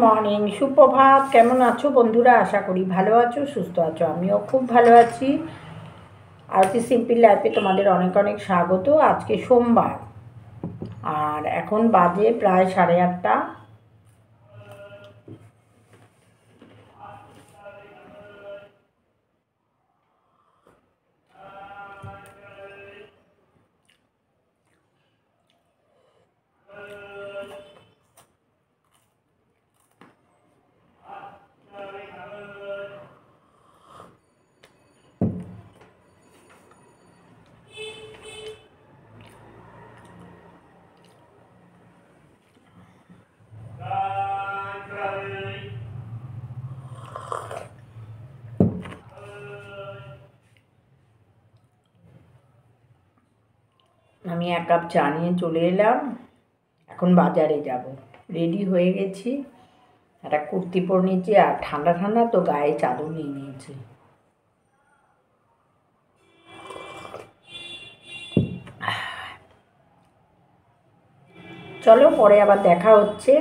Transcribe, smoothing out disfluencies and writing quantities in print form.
Morning, সুপ্রভাত। কেমন আছো বন্ধুরা? আশা করি ভালো আছো, সুস্থ আছো। আমিও খুব ভালো আছি। আরতি সিম্পল লাইফে তোমাদের অনেক অনেক স্বাগত। আজকে সোমবার, আর এখন বাজে প্রায় 8:30। আমি 1 কাপ চা নিয়ে চলে এলাম। এখন বাজারে যাব, রেডি হয়ে গেছি। একটা কুর্তি পরে নিয়েছি, আর ঠান্ডা ঠান্ডা তো গায়ে চাদর নিয়ে নিয়েছি। চলো, পরে আবার দেখা হচ্ছে।